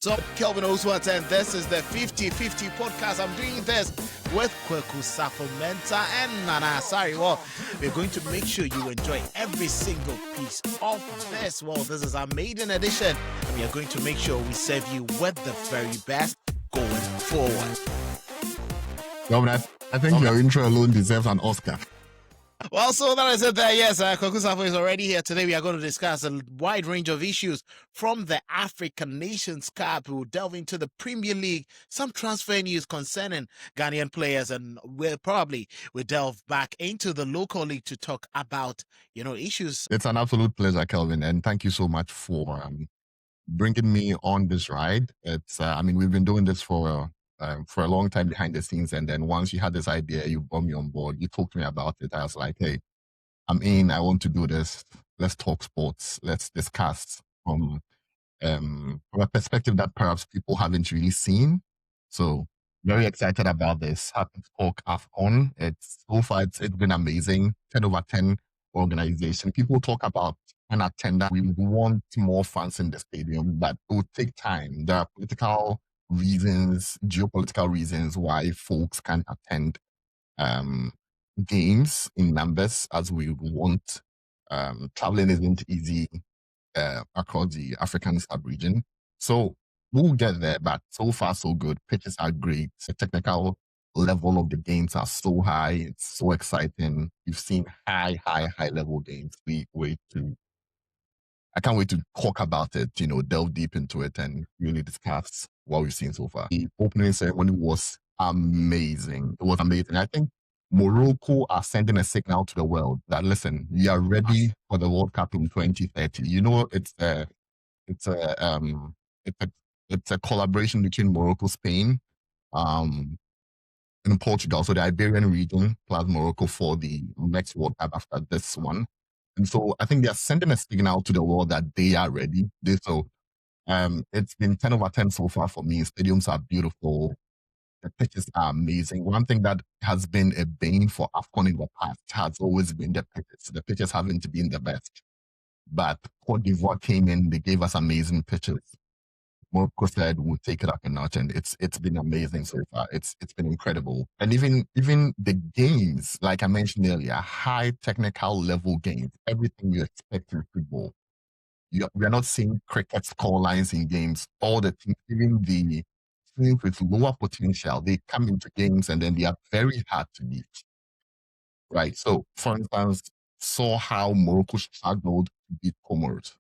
So, Kelvin Oswald, and this is the 50-50 podcast. I'm doing this with Kweku Safomenta and Nana Sari. Well, we're going to make sure you enjoy every single piece of this. Well, this is our maiden edition, and we are going to make sure we serve you with the very best going forward. Governor, I think your intro alone deserves an Oscar. Well, so that is it there. Yes, Kweku Safo is already here. Today we are going to discuss a wide range of issues from the African Nations Cup. We will delve into the Premier League, some transfer news concerning Ghanaian players, and we'll delve back into the local league to talk about, issues. It's an absolute pleasure, Kelvin, and thank you so much for bringing me on this ride. It's, we've been doing this for a long time behind the scenes. And then once you had this idea, you brought me on board, you talked to me about it. I was like, hey, I'm in, I want to do this. Let's talk sports. Let's discuss from a perspective that perhaps people haven't really seen. So very excited about this. Happy to talk AFCON. So far it's been amazing. 10 over 10 organization. People talk about an attendance. We want more fans in the stadium, but it would take time. There are political reasons, geopolitical reasons why folks can't attend games in numbers as we want. Traveling isn't easy across the African sub-region. So we'll get there, but so far so good. Pitches are great. The technical level of the games are so high. It's so exciting. You've seen high level games. I can't wait to talk about it, delve deep into it and really discuss what we've seen so far. The opening ceremony was amazing. It was amazing. I think Morocco are sending a signal to the world that, listen, we are ready for the World Cup in 2030. It's a collaboration between Morocco, Spain, and Portugal. So the Iberian region plus Morocco for the next World Cup after this one. And so I think they are sending a signal to the world that they are ready. It's been 10 over 10 so far for me. Stadiums are beautiful. The pitches are amazing. One thing that has been a bane for AFCON in the past has always been the pitches. The pitches haven't been the best. But Cote d'Ivoire came in, they gave us amazing pitches. Morocco said we'll take it up a notch, and it's been amazing so far. It's been incredible. And even the games, like I mentioned earlier, high technical level games, everything you expect in football. We are not seeing cricket score lines in games. All the teams, even the teams with lower potential, they come into games and then they are very hard to beat. Right. So, for instance, saw how Morocco struggled to beat Comoros.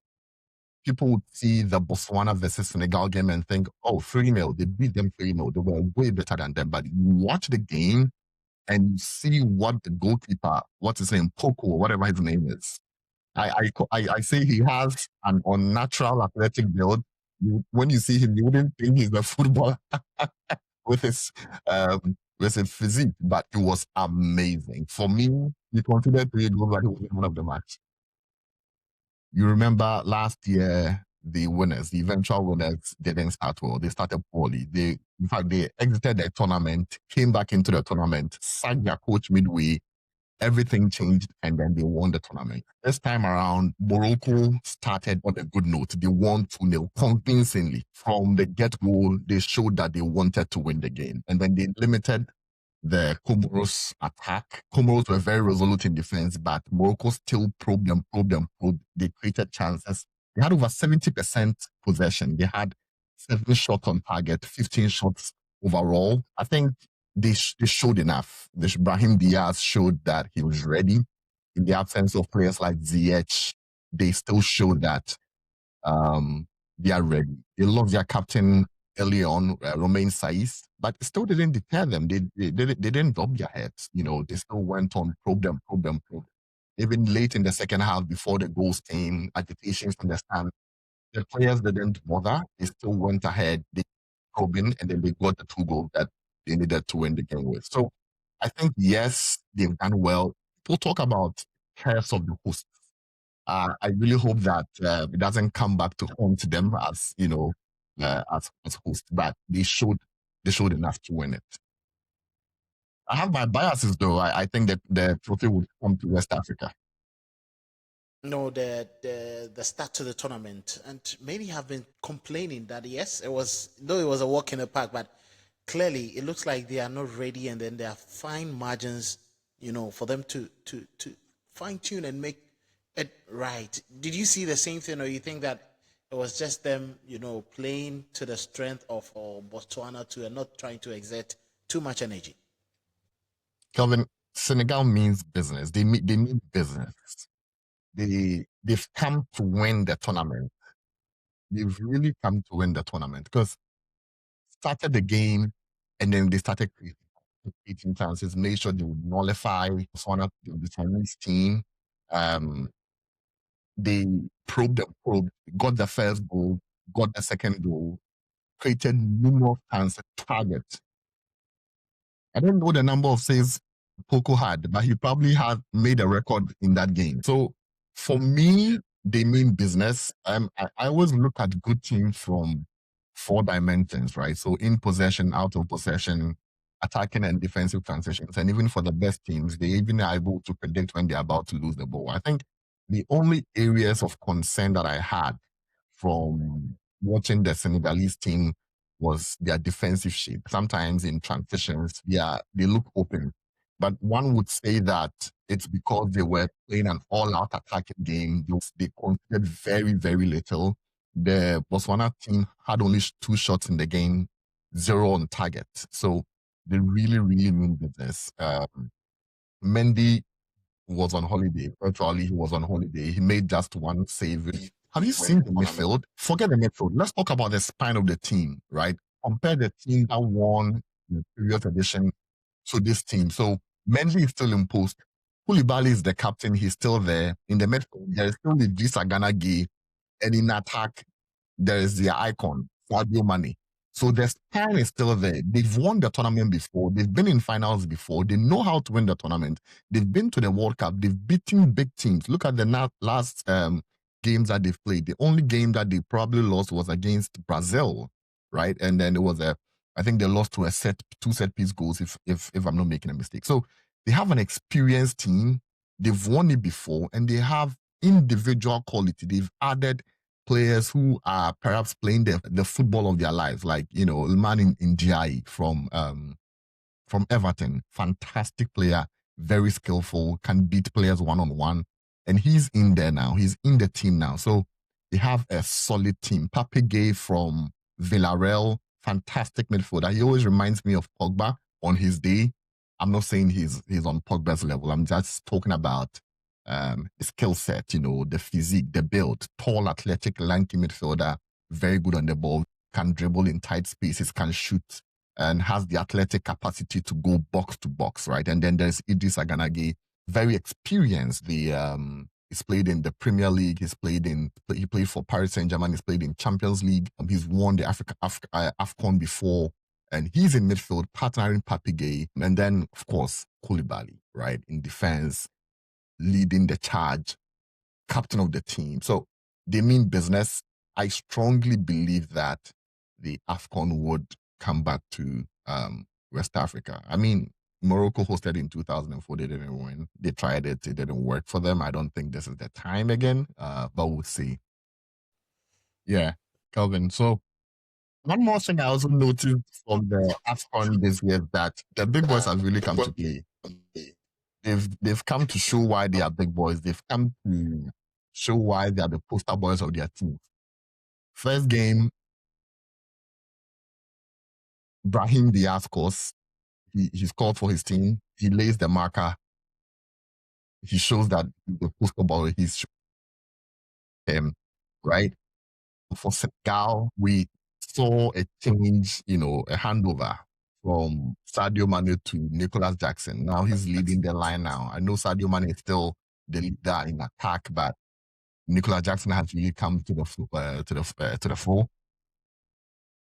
People would see the Botswana versus Senegal game and think, oh, 3-0, they beat them 3-0. They were way better than them. But you watch the game and you see what the goalkeeper, what's his name, Poco, or whatever his name is. I say he has an unnatural athletic build. When you see him, you wouldn't think he's a footballer with his physique, but it was amazing. For me, he considered 3 goals, but he was one of the match. You remember last year, the eventual winners didn't start well. They started poorly. They exited the tournament, came back into the tournament, sacked their coach midway, everything changed, and then they won the tournament. This time around, Morocco started on a good note. They won 2-0 convincingly. From the get-go, they showed that they wanted to win the game. And then they limited the Comoros attack. Comoros were very resolute in defense, but Morocco still probed them. They created chances. They had over 70% possession. They had 7 shots on target, 15 shots overall. I think they showed enough. Brahim Diaz showed that he was ready. In the absence of players like Ziyech, they still showed that they are ready. They lost their captain early on, Romain Saiz, but it still didn't deter them. They didn't drop their heads. They still went on, probe them. Even late in the second half, before the goals came, agitations from the stand, the players didn't bother. They still went ahead, they probing, and then they got the 2 goals that they needed to win the game with. So I think, yes, they've done well. People talk about curse of the hosts. I really hope that it doesn't come back to haunt them as host, but they showed enough to win it. I have my biases though. I think that the trophy would come to West Africa. No, the start to the tournament, and many have been complaining that yes, it was though it was a walk in the park, but clearly it looks like they are not ready, and then there are fine margins, for them to fine tune and make it right. Did you see the same thing, or you think that it was just them, playing to the strength of Botswana too, and not trying to exert too much energy? Kelvin, Senegal means business. They mean business. They've come to win the tournament. They've really come to win the tournament because started the game and then they started creating chances, made sure they would nullify one of the Chinese team. Um, they probed, got the first goal, got the second goal, created numerous chances, targets. I don't know the number of saves Poco had, but he probably had made a record in that game. So for me, they mean business. I always look at good teams from 4 dimensions, right? So in possession, out of possession, attacking and defensive transitions. And even for the best teams, they even are able to predict when they're about to lose the ball. I think the only areas of concern that I had from watching the Senegalese team was their defensive shape. Sometimes in transitions, they look open. But one would say that it's because they were playing an all-out attacking game. They conceded very, very little. The Botswana team had only 2 shots in the game, 0 on target. So they really, really mean business. Mendy was on holiday. Virtually, he was on holiday. He made just 1 save. Have you seen the midfield? Forget the midfield. Let's talk about the spine of the team, right? Compare the team that won the previous edition to this team. So Mendy is still in post. Koulibaly is the captain. He's still there. In the midfield, there is still Idrissa Gana Gueye. And in attack, there is their icon, Sadio Mane. So the span is still there. They've won the tournament before. They've been in finals before. They know how to win the tournament. They've been to the World Cup. They've beaten big teams. Look at the last games that they've played. The only game that they probably lost was against Brazil, right? And then it was I think they lost to 2 set piece goals, if I'm not making a mistake. So they have an experienced team. They've won it before, and they have individual quality. They've added players who are perhaps playing the football of their lives, like, man in GI from Everton, fantastic player, very skillful, can beat players one-on-one. And he's in there now. He's in the team now. So they have a solid team. Pape Gueye from Villarreal, fantastic midfielder. He always reminds me of Pogba on his day. I'm not saying he's on Pogba's level. I'm just talking about skill set, the physique, the build, tall, athletic, lanky midfielder, very good on the ball, can dribble in tight spaces, can shoot, and has the athletic capacity to go box to box, right? And then there's Idrissa Gana Gueye, very experienced. He's played in the Premier League. He played for Paris Saint-Germain. He's played in Champions League. He's won the AFCON before. And he's in midfield, partnering Pape Gueye. And then, of course, Koulibaly, right? In defense, leading the charge, captain of the team. So they mean business. I strongly believe that the AFCON would come back to West Africa. I mean, Morocco hosted in 2004. They didn't win. They tried it. It didn't work for them. I don't think this is the time again, but we'll see. Yeah, Calvin. So one more thing I also noticed from the AFCON this year is that the big boys have really come to play. They've come to show why they are big boys. They've come to show why they are the poster boys of their team. First game, Brahim Diaz scores. He's called for his team. He lays the marker. He shows that the poster boy he's him, right? For Senegal, we saw a change, a handover from Sadio Mane to Nicolas Jackson. Now he's leading the line now. I know Sadio Mane is still the leader in attack, but Nicolas Jackson has really come to the fore.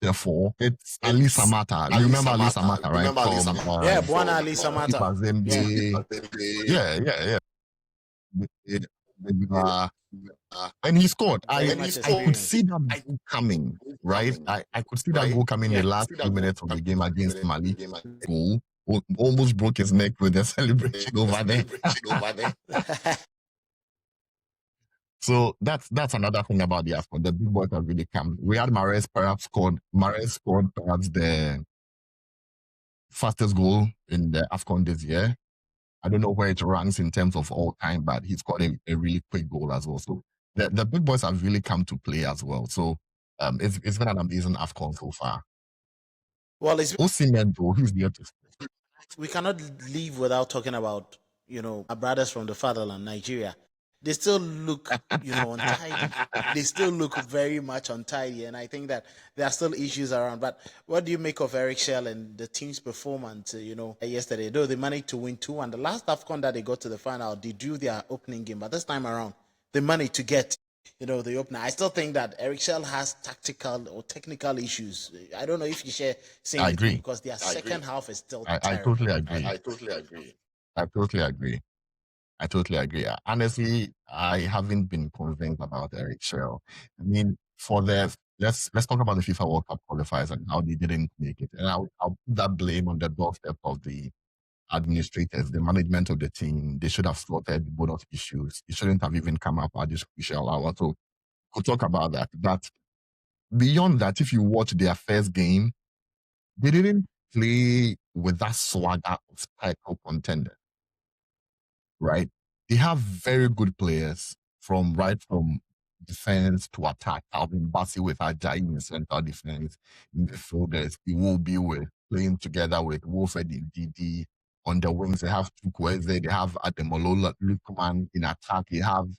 Therefore, it's Ali Samata. You remember Ali Samata, right? Yeah, Buana Ali Samata. Yeah. And he scored. I could see that goal coming, right? I could see that goal coming in the last few minutes of the game against Mali. Goal. Almost broke his neck with the celebration over there. So that's another thing about the AFCON. The big boys have really come. Riyad Mahrez scored perhaps the fastest goal in the AFCON this year. I don't know where it ranks in terms of all time, but he scored a really quick goal as well. So the big boys have really come to play as well. So it's been an amazing AFCON so far. Well, Osimhen, though, he's there to stay. we cannot leave without talking about, our brothers from the fatherland, Nigeria. They still look, untidy. They still look very much untidy, and I think that there are still issues around. But what do you make of Eric Shell and the team's performance, yesterday? Though they managed to win 2, and the last AFCON that they got to the final, they drew their opening game. But this time around, they managed to get, the opener. I still think that Eric Shell has tactical or technical issues. I don't know if you share same I with me, agree. because their second half is still I terrible. totally agree. I totally agree. I totally agree. I totally agree. Honestly, I haven't been convinced about Eric Shell. I mean, for the let's talk about the FIFA World Cup qualifiers and how they didn't make it. And I'll put that blame on the doorstep of the administrators, the management of the team. They should have sorted the bonus issues. It shouldn't have even come up at this crucial hour. So we'll talk about that. But beyond that, if you watch their first game, they didn't play with that swagger of title contender, right? They have very good players from defense to attack. Alvin Bassi with Ajayi in central defense, midfielders. He will be with playing together with Wolford in DD. On the wings, they have Chukwueze, they have Ademolola Lukman in attack. They have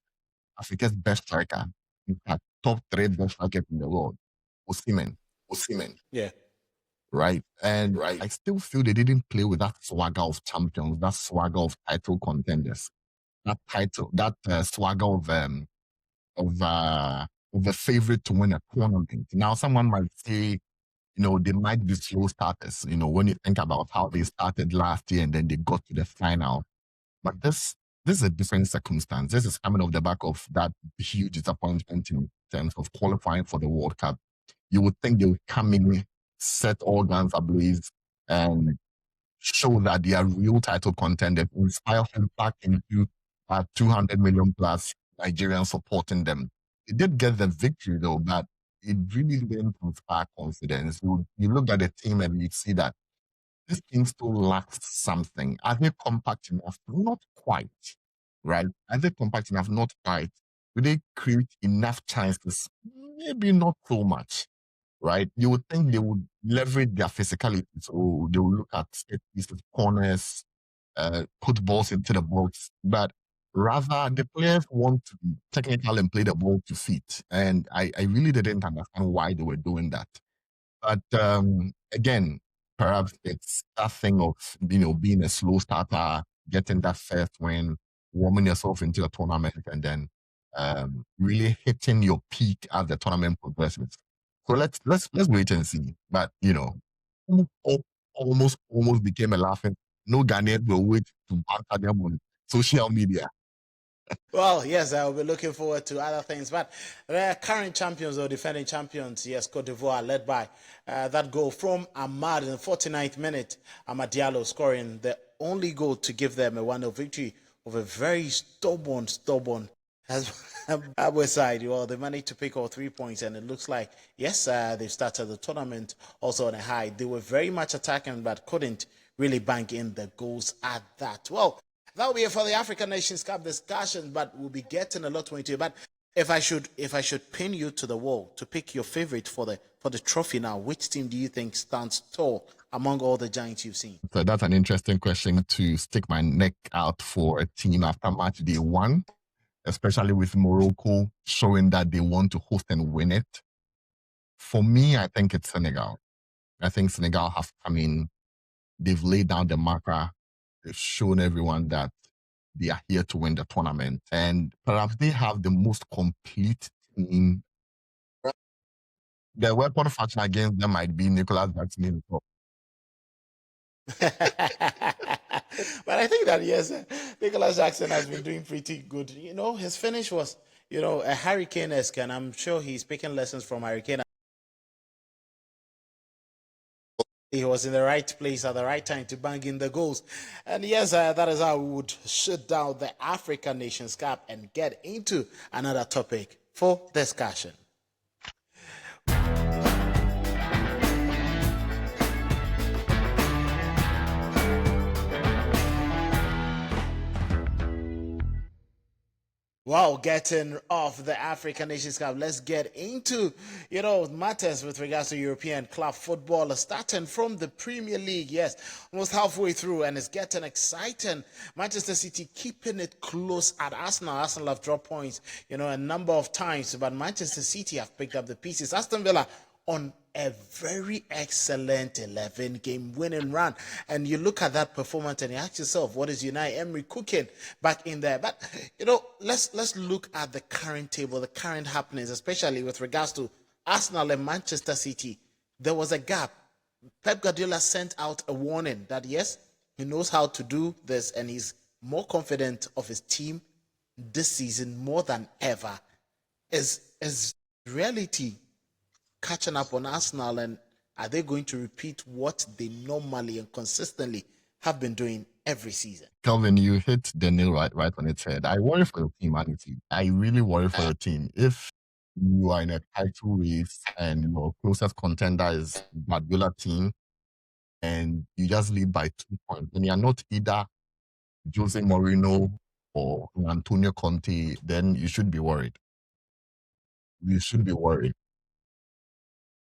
Africa's best striker, in fact, top 3 best strikers in the world, Osimhen, Osimhen, Yeah. right? And right? I still feel they didn't play with that swagger of champions, that swagger of title contenders, that swagger of the favorite to win a tournament. Now, someone might say, they might be slow starters, when you think about how they started last year and then they got to the final. But this is a different circumstance. This is coming off the back of that huge disappointment in terms of qualifying for the World Cup. You would think they would come in, set all guns ablaze, and show that they are real title contenders, inspire them back into 200 million plus Nigerians supporting them. It did get the victory though, but it really didn't inspire confidence. You look at the team and you see that this team still lacks something. Are they compact enough? Not quite, right? Are they compact enough? Not quite. Do they create enough chances? Maybe not so much, right? You would think they would leverage their physicality. So they will look at set pieces, corners, put balls into the box. But rather, the players want to be technical and play the ball to feet. And I really didn't understand why they were doing that. But again, perhaps it's that thing of, being a slow starter, getting that first win, warming yourself into the tournament, and then really hitting your peak as the tournament progresses. So let's wait and see. But almost became a laughing. No Ghanaian will wait to banter them on social media. Well, yes, I'll be looking forward to other things. But the current champions or defending champions, yes, Cote d'Ivoire, led by that goal from Ahmad in the 49th minute. Ahmad Diallo scoring the only goal to give them a 1-0 victory of a very stubborn Abwe side. Well, they managed to pick all 3 points, and it looks like, yes, they've started the tournament also on a high. They were very much attacking, but couldn't really bank in the goals at that. Well, that will be it for the African Nations Cup discussion, but we'll be getting a lot more into it. But if I should pin you to the wall to pick your favorite for the trophy now, which team do you think stands tall among all the giants you've seen? So that's an interesting question to stick my neck out for a team after match day 1, especially with Morocco showing that they want to host and win it. For me, I think it's Senegal. I think Senegal have come in, they've laid down the marker, they've shown everyone that they are here to win the tournament. And perhaps they have the most complete team. The weapon faction against them might be Nicolas Jackson. But I think that, yes, Nicholas Jackson has been doing pretty good. His finish was, a hurricane-esque, and I'm sure he's picking lessons from Hurricane. He was in the right place at the right time to bang in the goals. And yes, that is how we would shut down the African Nations Cup and get into another topic for discussion. Wow, getting off the African Nations Cup, let's get into, matters with regards to European club football, starting from the Premier League. Yes, almost halfway through, and it's getting exciting. Manchester City keeping it close at Arsenal. Arsenal have dropped points, a number of times, but Manchester City have picked up the pieces. Aston Villa on a very excellent 11-game winning run. And you look at that performance and you ask yourself, what is Unai Emery cooking back in there? But, let's look at the current table, the current happenings, especially with regards to Arsenal and Manchester City. There was a gap. Pep Guardiola sent out a warning that, yes, he knows how to do this and he's more confident of his team this season more than ever. Is reality catching up on Arsenal, and are they going to repeat what they normally and consistently have been doing every season? Calvin, you hit the nail right on its head. I worry for your team, honestly. I really worry for your team. If you are in a title race and your closest contender is Guardiola team, and you just lead by 2 points, and you're not either Jose Mourinho or Antonio Conte, then you should be worried. You should be worried.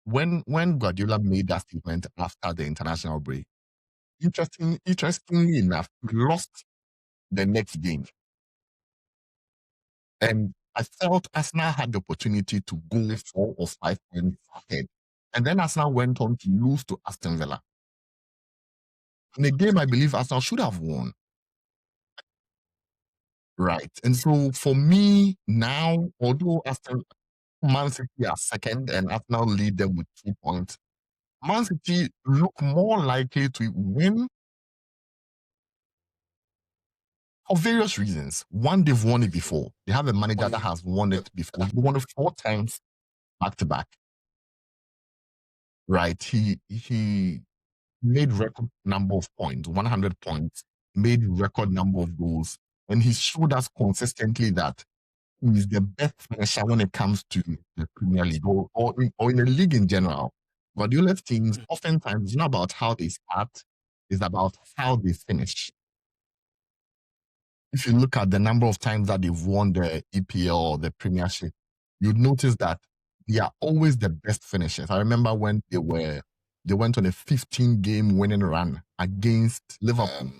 When Guardiola made that statement after the international break, interestingly enough, he lost the next game. And I felt Arsenal had the opportunity to go 4 or 5 points ahead. And then Arsenal went on to lose to Aston Villa. In a game I believe Arsenal should have won. Right. And so for me now, although Man City are second and Arsenal lead them with 2 points, Man City look more likely to win for various reasons. One, they've won it before. They have a manager that has won it before. He won it 4 times back to back. Right. He made record number of points, 100 points, made record number of goals, and he showed us consistently that he is the best finisher when it comes to the Premier League or in the league in general. Guardiola's teams, oftentimes, it's not about how they start, it's about how they finish. If you look at the number of times that they've won the EPL or the Premiership, you'd notice that they are always the best finishers. I remember when they went on a 15-game winning run against Liverpool.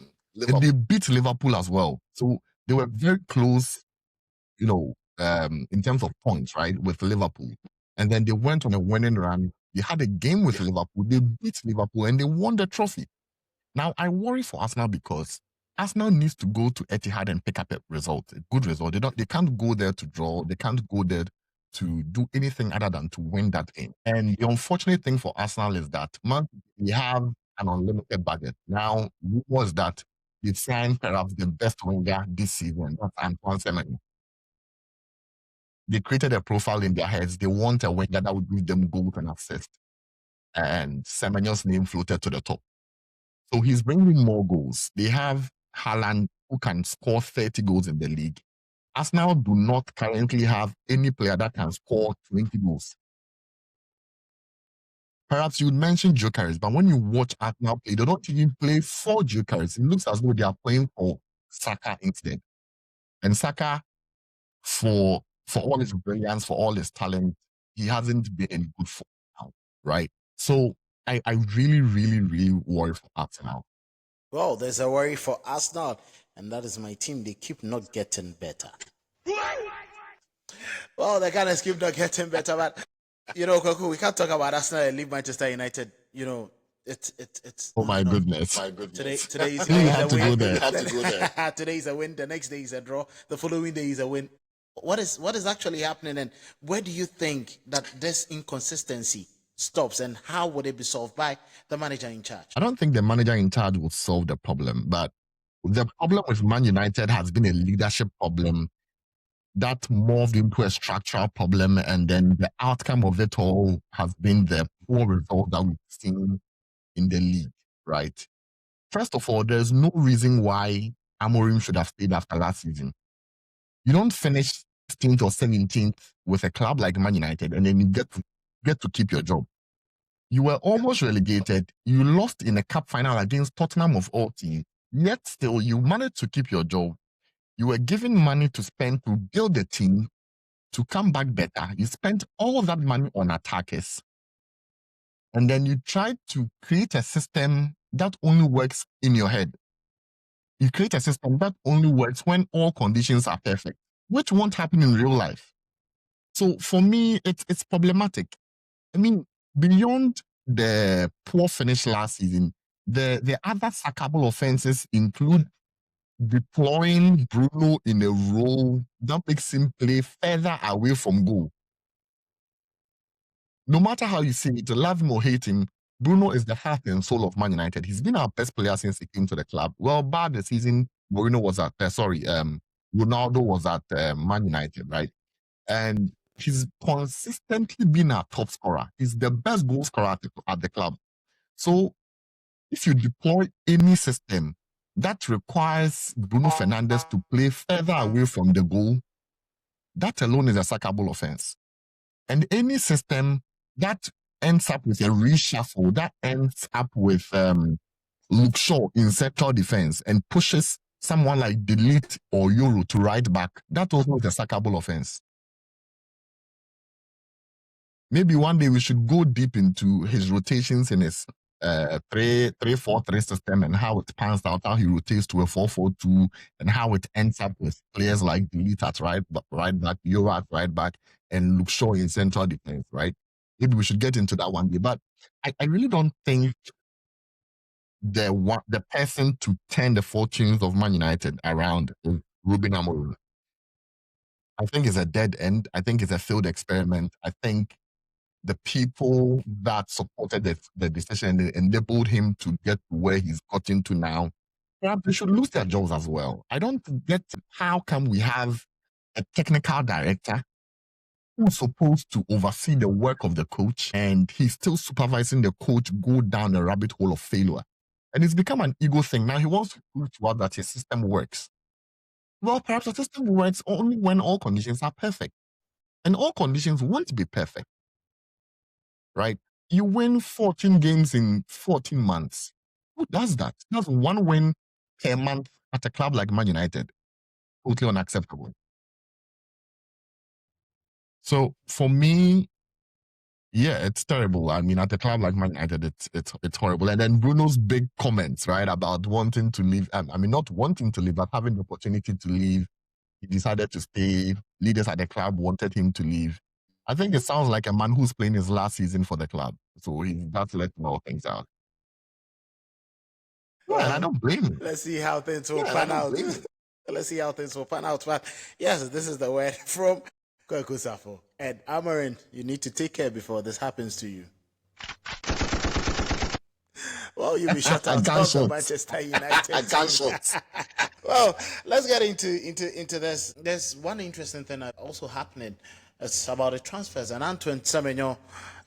And they beat Liverpool as well. So they were very close, in terms of points, right, with Liverpool. And then they went on a winning run. They had a game with Liverpool. They beat Liverpool and they won the trophy. Now, I worry for Arsenal because Arsenal needs to go to Etihad and pick up a result, a good result. They can't go there to draw. They can't go there to do anything other than to win that game. And the unfortunate thing for Arsenal is that we have an unlimited budget. Now, was that they signed perhaps the best winger this season, that's Antoine Semenyo. They created a profile in their heads. They want a winger that would give them goals and assists. And Semenyo's name floated to the top. So he's bringing more goals. They have Haaland, who can score 30 goals in the league. Arsenal do not currently have any player that can score 20 goals. Perhaps you would mention jokers, but when you watch Arsenal play, they don't even play for jokers. It looks as though they are playing for Saka instead. And Saka, for all his brilliance, for all his talent, he hasn't been in good form now, right? So I really, really, really worry for Arsenal. Well, there's a worry for Arsenal, and that is my team. They keep not getting better. Well, they kind of keep not getting better, but Kwaku, we can't talk about Arsenal and leave Manchester United. It's oh my goodness. Today is a win. Today is a win. The next day is a draw. The following day is a win. What is actually happening, and where do you think that this inconsistency stops, and how would it be solved by the manager in charge? I don't think the manager in charge will solve the problem, but the problem with Man United has been a leadership problem that morphed into a structural problem, and then the outcome of it all has been the poor result that we've seen in the league, right? First of all, there's no reason why Amorim should have stayed after last season. You don't finish 16th or 17th with a club like Man United and then you get to keep your job. You were almost relegated. You lost in a cup final against Tottenham of all teams. Yet still, you managed to keep your job. You were given money to spend to build the team to come back better. You spent all that money on attackers. And then you tried to create a system that only works in your head. You create a system that only works when all conditions are perfect, which won't happen in real life. So for me, it's problematic. I mean, beyond the poor finish last season, the other sackable offenses include deploying Bruno in a role that makes him play further away from goal. No matter how you see it, love him or hate him, Bruno is the heart and soul of Man United. He's been our best player since he came to the club. Well, bar the season Ronaldo was at Man United, right? And he's consistently been our top scorer. He's the best goal scorer at the club. So if you deploy any system that requires Bruno Fernandes to play further away from the goal, that alone is a sackable offense. And any system that ends up with a reshuffle, that ends up with Luke Shaw in central defense and pushes someone like Delete or Euro to right back, that also is a sackable offense. Maybe one day we should go deep into his rotations in his 3-4-3 system and how it pans out, how he rotates to a 4-4-2, and how it ends up with players like Delete at right back, Euro at right back, and Luke Shaw in central defense, right? Maybe we should get into that one day. But I really don't think the person to turn the fortunes of Man United around is Ruben Amorim. I think it's a dead end. I think it's a failed experiment. I think the people that supported the decision and enabled him to get to where he's gotten to now, perhaps they should lose their jobs as well. I don't get how come we have a technical director who's supposed to oversee the work of the coach and he's still supervising the coach go down the rabbit hole of failure. And it's become an ego thing. Now he wants to prove to us that his system works. Well, perhaps the system works only when all conditions are perfect. And all conditions won't be perfect. Right? You win 14 games in 14 months. Who does that? That's one win per month at a club like Man United. Totally unacceptable. So for me, yeah, it's terrible. I mean, at a club like Man United, it's horrible. And then Bruno's big comments, right, about wanting to leave. I mean, not wanting to leave, but having the opportunity to leave. He decided to stay. Leaders at the club wanted him to leave. I think it sounds like a man who's playing his last season for the club. So he's about to let all things out. Well, and I don't blame him. Let's see how things will pan out. Let's see how things will pan out. But yes, this is the word from Kwaku Safo. And Amorim, you need to take care before this happens to you. Well, you'll be shut out of Manchester United. I can't shot. Well, let's get into this. There's one interesting thing that also happening. It's about the transfers. And Antoine Semenyo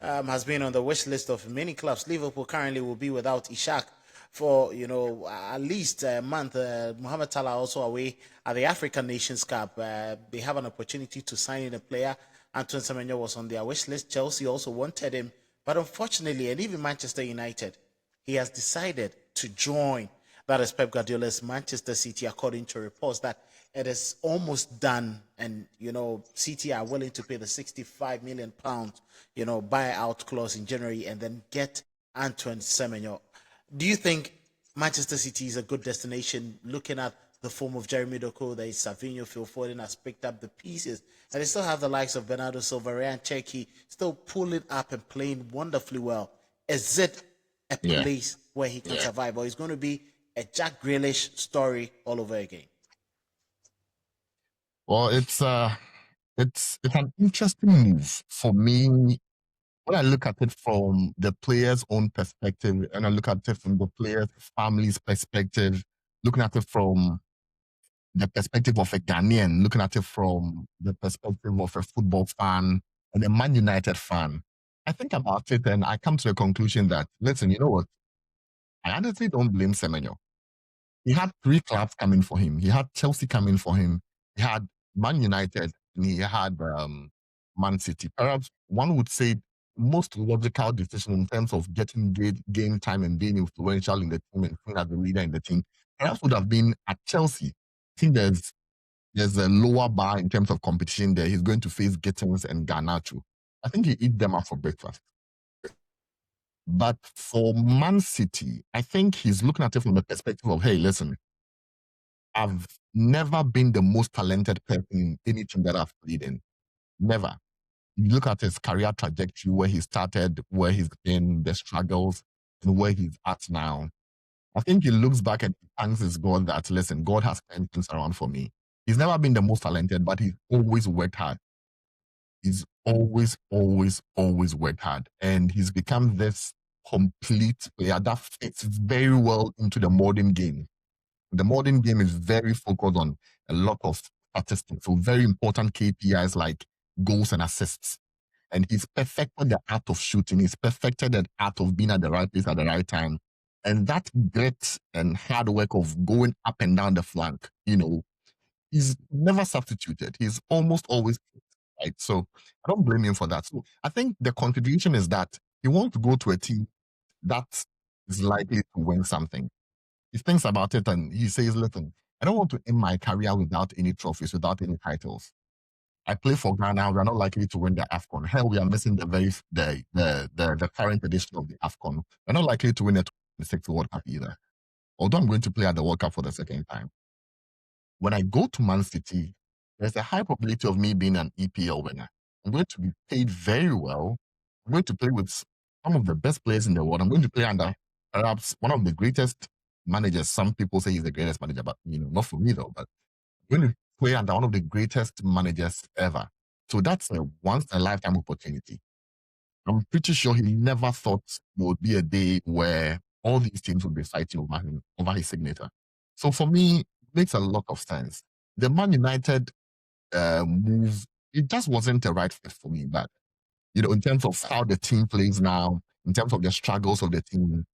has been on the wish list of many clubs. Liverpool currently will be without Ishak for, at least a month. Mohamed Salah also away at the African Nations Cup. They have an opportunity to sign in a player. Antoine Semenyo was on their wish list. Chelsea also wanted him. But unfortunately, and even Manchester United, he has decided to join. That is Pep Guardiola's Manchester City, according to reports that it is almost done. And, City are willing to pay the £65 million, buyout clause in January and then get Antoine Semenyo. Do you think Manchester City is a good destination looking at the form of Jeremy Doku? There is Savinho, Phil Foden has picked up the pieces. And they still have the likes of Bernardo Silva, Ryan Cherki still pulling up and playing wonderfully well. Is it a place where he can survive, or is going to be a Jack Grealish story all over again? Well, it's an interesting move for me. When I look at it from the player's own perspective, and I look at it from the player's family's perspective, looking at it from the perspective of a Ghanaian, looking at it from the perspective of a football fan and a Man United fan, I think about it and I come to the conclusion that, listen, you know what? I honestly don't blame Semenyo. He had 3 clubs coming for him. He had Chelsea coming for him. He had Man United and he had Man City. Perhaps one would say most logical decision in terms of getting game time and being influential in the team and being as a leader in the team, perhaps would have been at Chelsea. I think there's a lower bar in terms of competition there. He's going to face Gittins and Garnacho. I think he eat them up for breakfast. But for Man City, I think he's looking at it from the perspective of, hey, listen, I've never been the most talented person in any team that I've played in. Never. You look at his career trajectory, where he started, where he's been, the struggles, and where he's at now. I think he looks back and thanks his God that, listen, God has turned things around for me. He's never been the most talented, but he's always worked hard. He's always, always, always worked hard. And he's become this complete player that fits very well into the modern game. The modern game is very focused on a lot of statistics, so very important KPIs like goals and assists. And he's perfected the art of shooting. He's perfected the art of being at the right place at the right time. And that grit and hard work of going up and down the flank, he's never substituted. He's almost always right. So I don't blame him for that. So I think the contribution is that he wants to go to a team that is likely to win something. He thinks about it and he says, listen, I don't want to end my career without any trophies, without any titles. I play for Ghana. We are not likely to win the AFCON. Hell, we are missing the current edition of the AFCON. We're not likely to win the 26th World Cup either. Although I'm going to play at the World Cup for the second time. When I go to Man City, there's a high probability of me being an EPL winner. I'm going to be paid very well. I'm going to play with some of the best players in the world. I'm going to play under perhaps one of the greatest managers. Some people say he's the greatest manager, but not for me though. But I'm going to play under one of the greatest managers ever. So that's a once in a lifetime opportunity. I'm pretty sure he never thought there would be a day where all these teams would be fighting over him, over his signature. So for me, it makes a lot of sense. The Man United move, it just wasn't the right fit for me. But in terms of how the team plays now, in terms of the struggles of the team,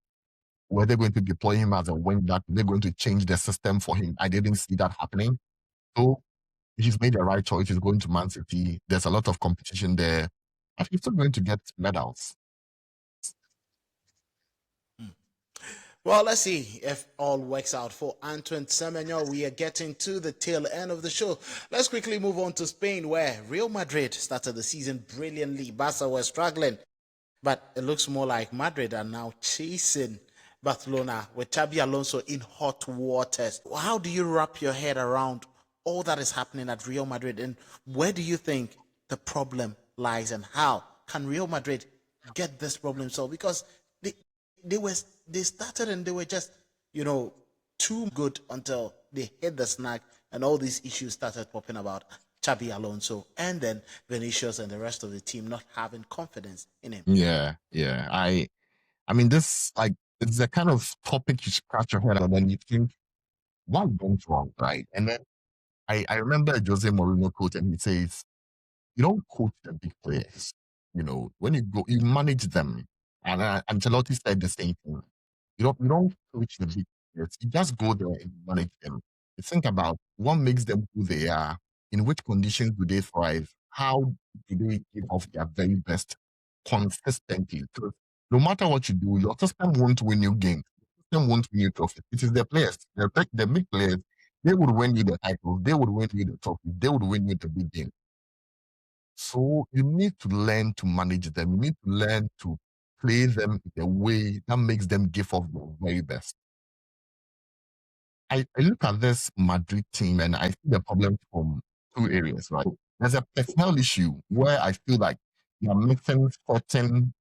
were they going to deploy him as a wing back? They're going to change the system for him. I didn't see that happening. So he's made the right choice. He's going to Man City. There's a lot of competition there. And he's still going to get medals. Well, let's see if all works out for Antoine Semenyo. We are getting to the tail end of the show. Let's quickly move on to Spain, where Real Madrid started the season brilliantly. Barca were struggling, but it looks more like Madrid are now chasing Barcelona with Xabi Alonso in hot waters. How do you wrap your head around all that is happening at Real Madrid, and where do you think the problem lies, and how can Real Madrid get this problem solved? Because they started and they were just too good until they hit the snag and all these issues started popping about Xabi Alonso and then Vinicius and the rest of the team not having confidence in him. Yeah. I mean, this it's the kind of topic you scratch your head and then you think, what went wrong, right? And then I remember Jose Mourinho quote, and he says, "You don't coach the big players. When you go, you manage them." And Ancelotti said the same thing. You don't coach the big players. You just go there and manage them. You think about what makes them who they are. In which conditions do they thrive? How do they give off their very best consistently? Because no matter what you do, your system won't win you games. Your system won't win you trophies. It is the players, the big players. They would win you the titles. They would win you the trophies. They would win you the big game. So you need to learn to manage them. You need to learn to play them in a way that makes them give off their very best. I look at this Madrid team and I see the problem from 2 areas, right? There's a personnel issue where I feel like they are missing certain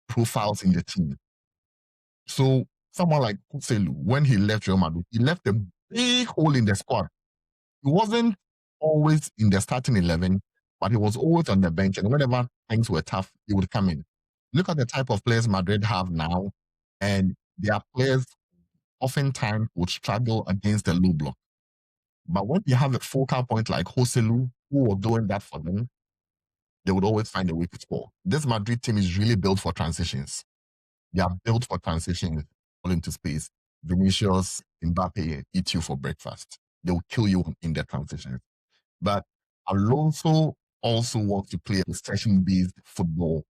profiles in the team. So someone like Kuselu, when he left Real Madrid, he left a big hole in the squad. He wasn't always in the starting 11, but he was always on the bench. And whenever things were tough, he would come in. Look at the type of players Madrid have now, and their players oftentimes would struggle against the low block. But when you have a focal point like Joselu, who was doing that for them, they would always find a way to score. This Madrid team is really built for transitions. They are built for transitions. all into space. Vinicius, Mbappe eat you for breakfast. They'll kill you in their transitions. But Alonso also wants to play a possession-based football.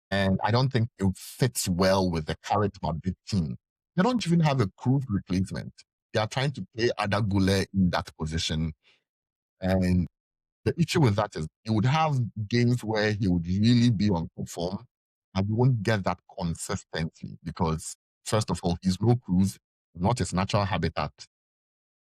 And I don't think it fits well with the current Madrid team. They don't even have a Cruz replacement. They are trying to play Ada Güler in that position. And the issue with that is he would have games where he would really be on top form, and you won't get that consistently because, first of all, he's no Cruz, not his natural habitat,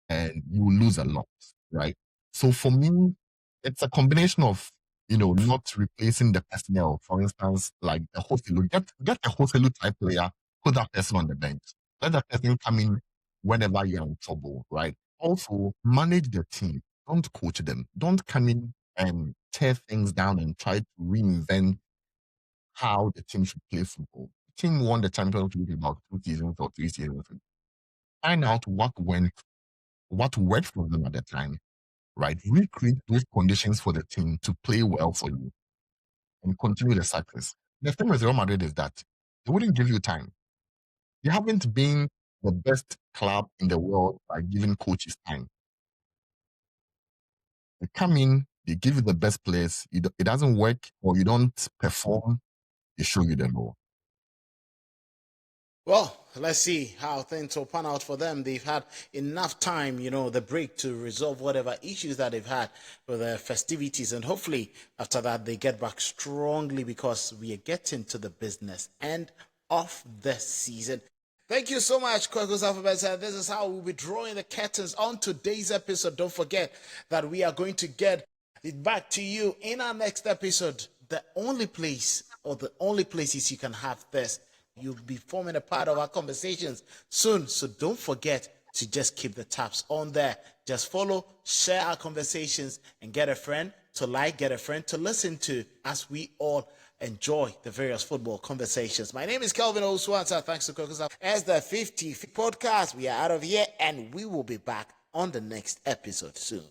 and you will lose a lot, right? So for me, it's a combination of not replacing the personnel. For instance, like the Hoselu, get a Hoselu type player, put that person on the bench. Let that person come in whenever you're in trouble, right? Also, manage the team. Don't coach them. Don't come in and tear things down and try to reinvent how the team should play football. The team won the Champions League about 2 seasons or 3 seasons ago. Find out what worked for them at the time, right? Recreate those conditions for the team to play well for you and continue the success. The thing with Real Madrid is that they wouldn't give you time. You haven't been the best club in the world by giving coaches time. They come in, they give you the best players, it doesn't work or you don't perform, they show you the door. Well, let's see how things will pan out for them. They've had enough time, the break to resolve whatever issues that they've had with their festivities. And hopefully, after that, they get back strongly because we are getting to the business end of the season. Thank you so much, Quacos Alphabet. This is how we'll be drawing the curtains on today's episode. Don't forget that we are going to get it back to you in our next episode. The only place or the only places you can have this. You'll be forming a part of our conversations soon. So don't forget to just keep the tabs on there. Just follow, share our conversations, and get a friend to like, get a friend to listen to as we all enjoy the various football conversations. My name is Kelvin Oswanta. Thanks to Kokos as the 50th podcast. We are out of here and we will be back on the next episode soon.